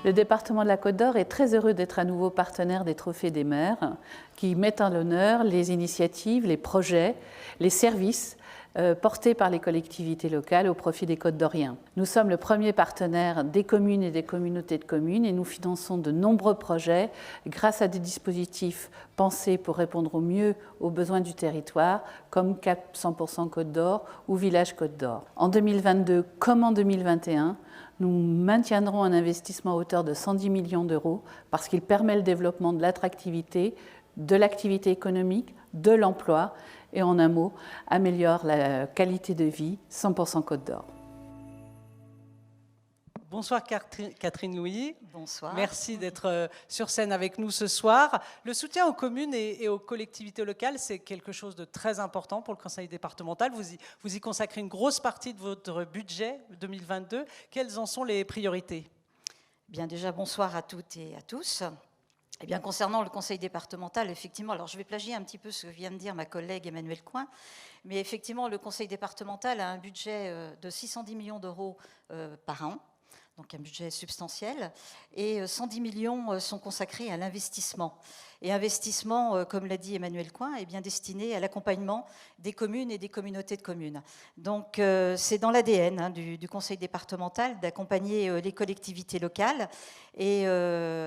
Le département de la Côte d'Or est très heureux d'être à nouveau partenaire des Trophées des maires qui mettent en l'honneur les initiatives, les projets, les services portés par les collectivités locales au profit des Côtes-d'Oriens. Nous sommes le premier partenaire des communes et des communautés de communes et nous finançons de nombreux projets grâce à des dispositifs pensés pour répondre au mieux aux besoins du territoire, comme CAP 100% Côte d'Or ou Village Côte d'Or. En 2022 comme en 2021, nous maintiendrons un investissement à hauteur de 110 millions d'euros parce qu'il permet le développement de l'attractivité, de l'activité économique, de l'emploi et en un mot, améliore la qualité de vie 100% Côte d'Or. Bonsoir Catherine Louis. Bonsoir. Merci d'être sur scène avec nous ce soir. Le soutien aux communes et aux collectivités locales, c'est quelque chose de très important pour le Conseil départemental. Vous y consacrez une grosse partie de votre budget 2022. Quelles en sont les priorités? Bien déjà, bonsoir à toutes et à tous. Eh bien, concernant le Conseil départemental, effectivement, alors je vais plagier un petit peu ce que vient de dire ma collègue Emmanuelle Coin, mais effectivement, le Conseil départemental a un budget de 610 millions d'euros par an, donc un budget substantiel, et 110 millions sont consacrés à l'investissement. Et investissement, comme l'a dit Emmanuelle Coin, est bien destiné à l'accompagnement des communes et des communautés de communes. Donc c'est dans l'ADN du Conseil départemental d'accompagner les collectivités locales. Et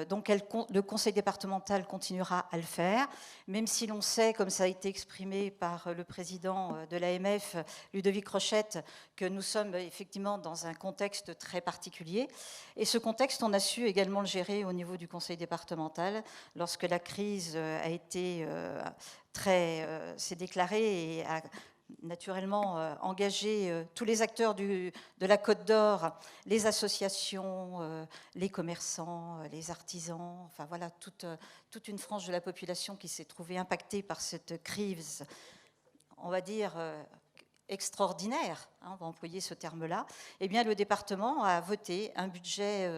donc le Conseil départemental continuera à le faire, même si l'on sait, comme ça a été exprimé par le président de l'AMF, Ludovic Rochette, que nous sommes effectivement dans un contexte très particulier. Et ce contexte, on a su également le gérer au niveau du Conseil départemental lorsque la crise a été s'est déclarée et a naturellement engagé tous les acteurs de la Côte d'Or, les associations, les commerçants, les artisans, enfin voilà, toute une frange de la population qui s'est trouvée impactée par cette crise, on va dire, extraordinaire, on va employer ce terme-là. Eh bien, le département a voté un budget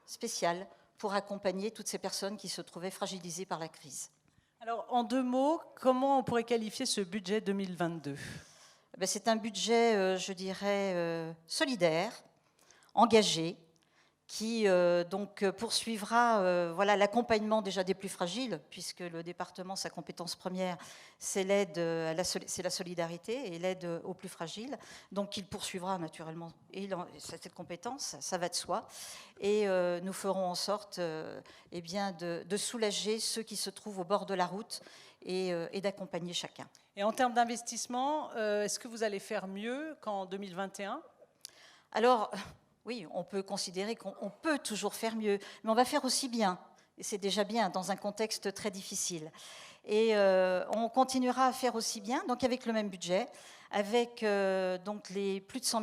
spécial pour accompagner toutes ces personnes qui se trouvaient fragilisées par la crise. Alors, en deux mots, comment on pourrait qualifier ce budget 2022 ? C'est un budget, je dirais, solidaire, engagé, qui donc poursuivra voilà, l'accompagnement déjà des plus fragiles, puisque le département, sa compétence première, c'est l'aide, c'est la solidarité et l'aide aux plus fragiles. Donc il poursuivra naturellement et cette compétence, ça va de soi. Et nous ferons en sorte eh bien, de soulager ceux qui se trouvent au bord de la route et d'accompagner chacun. Et en termes d'investissement, est-ce que vous allez faire mieux qu'en 2021 ? Alors, oui, on peut considérer qu'on peut toujours faire mieux, mais on va faire aussi bien. Et c'est déjà bien dans un contexte très difficile. Et on continuera à faire aussi bien, donc avec le même budget, avec donc les plus de 100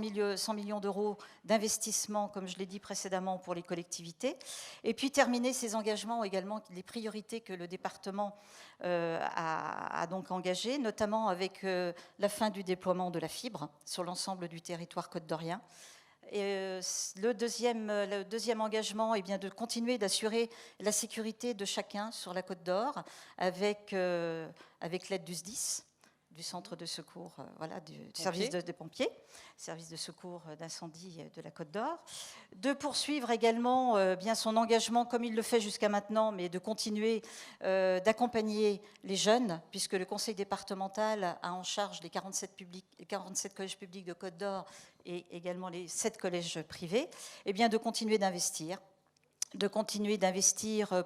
millions d'euros d'investissement, comme je l'ai dit précédemment, pour les collectivités. Et puis terminer ces engagements également, les priorités que le département a donc engagées, notamment avec la fin du déploiement de la fibre sur l'ensemble du territoire côte-d'orien. Et le deuxième engagement est bien de continuer d'assurer la sécurité de chacun sur la Côte d'Or avec l'aide du SDIS, du centre de secours, voilà, du service des pompiers, service de secours d'incendie de la Côte d'Or. De poursuivre également bien son engagement comme il le fait jusqu'à maintenant, mais de continuer d'accompagner les jeunes, puisque le Conseil départemental a en charge les 47 collèges publics de Côte d'Or et également les 7 collèges privés, et bien de continuer d'investir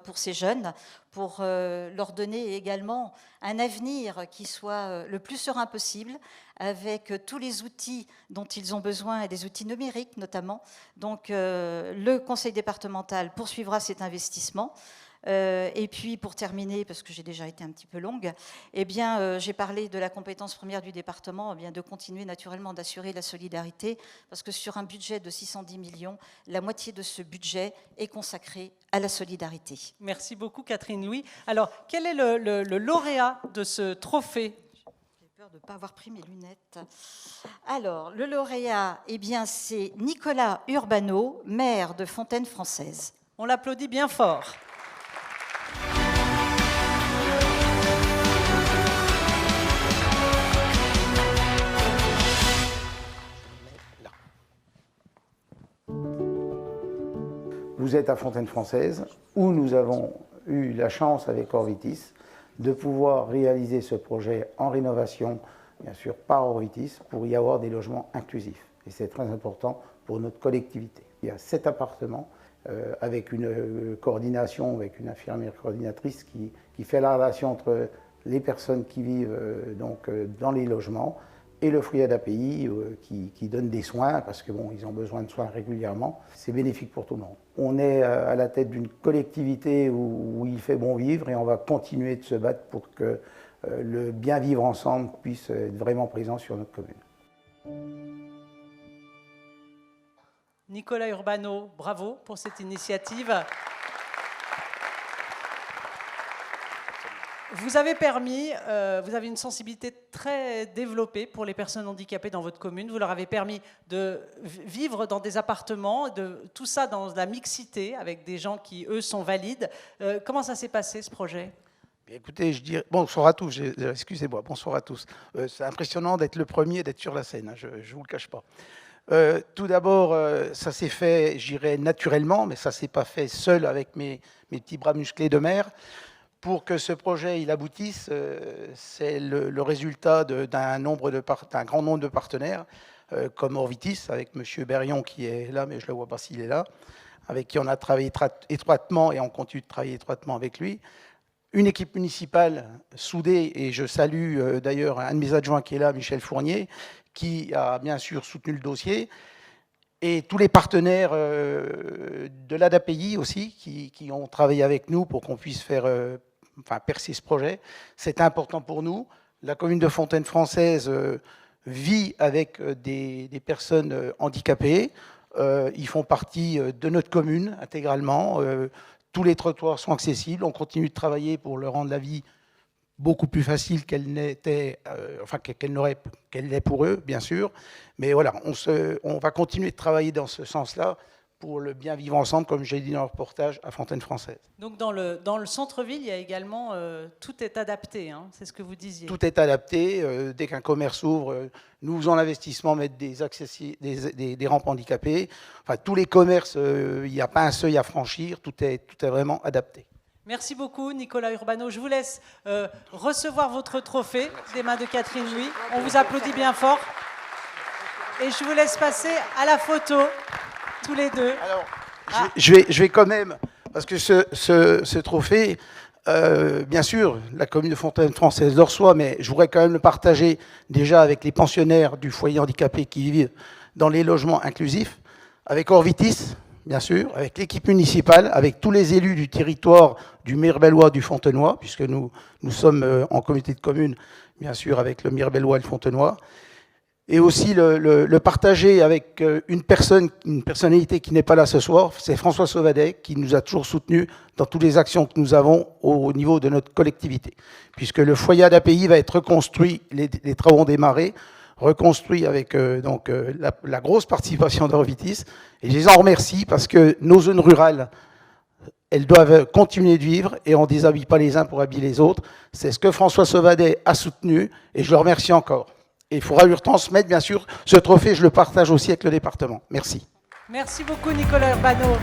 pour ces jeunes, pour leur donner également un avenir qui soit le plus serein possible, avec tous les outils dont ils ont besoin, et des outils numériques notamment. Donc le Conseil départemental poursuivra cet investissement. Et puis pour terminer, parce que j'ai déjà été un petit peu longue, eh bien j'ai parlé de la compétence première du département, eh bien de continuer naturellement d'assurer la solidarité, parce que sur un budget de 610 millions, la moitié de ce budget est consacrée à la solidarité. Merci beaucoup Catherine Louis. Alors quel est le lauréat de ce trophée ? J'ai peur de ne pas avoir pris mes lunettes. Alors le lauréat, eh bien c'est Nicolas Urbano, maire de Fontaine-Française. On l'applaudit bien fort. Vous vous êtes à Fontaine-Française, où nous avons eu la chance avec Orvitis de pouvoir réaliser ce projet en rénovation, bien sûr par Orvitis, pour y avoir des logements inclusifs. Et c'est très important pour notre collectivité. Il y a 7 appartements avec une coordination, avec une infirmière coordinatrice qui fait la relation entre les personnes qui vivent dans les logements et le foyer d'API qui donne des soins parce que bon, ils ont besoin de soins régulièrement. C'est bénéfique pour tout le monde. On est à la tête d'une collectivité où il fait bon vivre et on va continuer de se battre pour que le bien vivre ensemble puisse être vraiment présent sur notre commune. Nicolas Urbano, bravo pour cette initiative. Vous avez une sensibilité très développée pour les personnes handicapées dans votre commune. Vous leur avez permis de vivre dans des appartements, tout ça dans la mixité, avec des gens qui, eux, sont valides. Comment ça s'est passé, ce projet ? Écoutez, je dirais bonsoir à tous, excusez-moi, bonsoir à tous. C'est impressionnant d'être le premier, d'être sur la scène, hein, je ne vous le cache pas. Tout d'abord, ça s'est fait, j'irais naturellement, mais ça ne s'est pas fait seul avec mes petits bras musclés de mère. Pour que ce projet il aboutisse, c'est le résultat d'un grand nombre de partenaires, comme Orvitis, avec M. Berrion qui est là, mais je ne le vois pas s'il est là, avec qui on a travaillé étroitement et on continue de travailler étroitement avec lui. Une équipe municipale soudée, et je salue d'ailleurs un de mes adjoints qui est là, Michel Fournier, qui a bien sûr soutenu le dossier, et tous les partenaires de l'ADAPI aussi, qui ont travaillé avec nous pour qu'on puisse faire percer ce projet. C'est important pour nous. La commune de Fontaine-Française vit avec des personnes handicapées. Ils font partie de notre commune intégralement. Tous les trottoirs sont accessibles. On continue de travailler pour leur rendre la vie beaucoup plus facile qu'elle l'est pour eux, bien sûr. Mais voilà, on va continuer de travailler dans ce sens-là pour le bien vivre ensemble, comme j'ai dit dans le reportage, à Fontaine-Française. Donc dans le centre-ville, il y a également, tout est adapté, hein, c'est ce que vous disiez. Tout est adapté. Dès qu'un commerce ouvre, nous faisons l'investissement, mettre des rampes handicapées. Enfin, tous les commerces, il n'y a pas un seuil à franchir, tout est vraiment adapté. Merci beaucoup, Nicolas Urbano. Je vous laisse recevoir votre trophée des mains de Catherine Louis. On vous applaudit bien fort. Et je vous laisse passer à la photo, tous les deux. Alors, je vais quand même, parce que ce trophée, bien sûr, la commune de Fontaine-Française le reçoit, mais je voudrais quand même le partager déjà avec les pensionnaires du foyer handicapé qui vivent dans les logements inclusifs, avec Orvitis, bien sûr, avec l'équipe municipale, avec tous les élus du territoire du Mirebellois, du Fontenoy, puisque nous sommes en comité de communes, bien sûr, avec le Mirebellois et le Fontenoy, et aussi le partager avec une personnalité qui n'est pas là ce soir, c'est François Sauvadet, qui nous a toujours soutenus dans toutes les actions que nous avons au niveau de notre collectivité, puisque le foyer d'API va être reconstruit, les travaux ont démarré, reconstruit avec la grosse participation d'Orvitis. Et je les en remercie parce que nos zones rurales, elles doivent continuer de vivre et on ne déshabille pas les uns pour habiller les autres. C'est ce que François Sauvadet a soutenu et je le remercie encore. Et il faudra lui retransmettre, bien sûr, ce trophée, je le partage aussi avec le département. Merci. Merci beaucoup, Nicolas Urbano.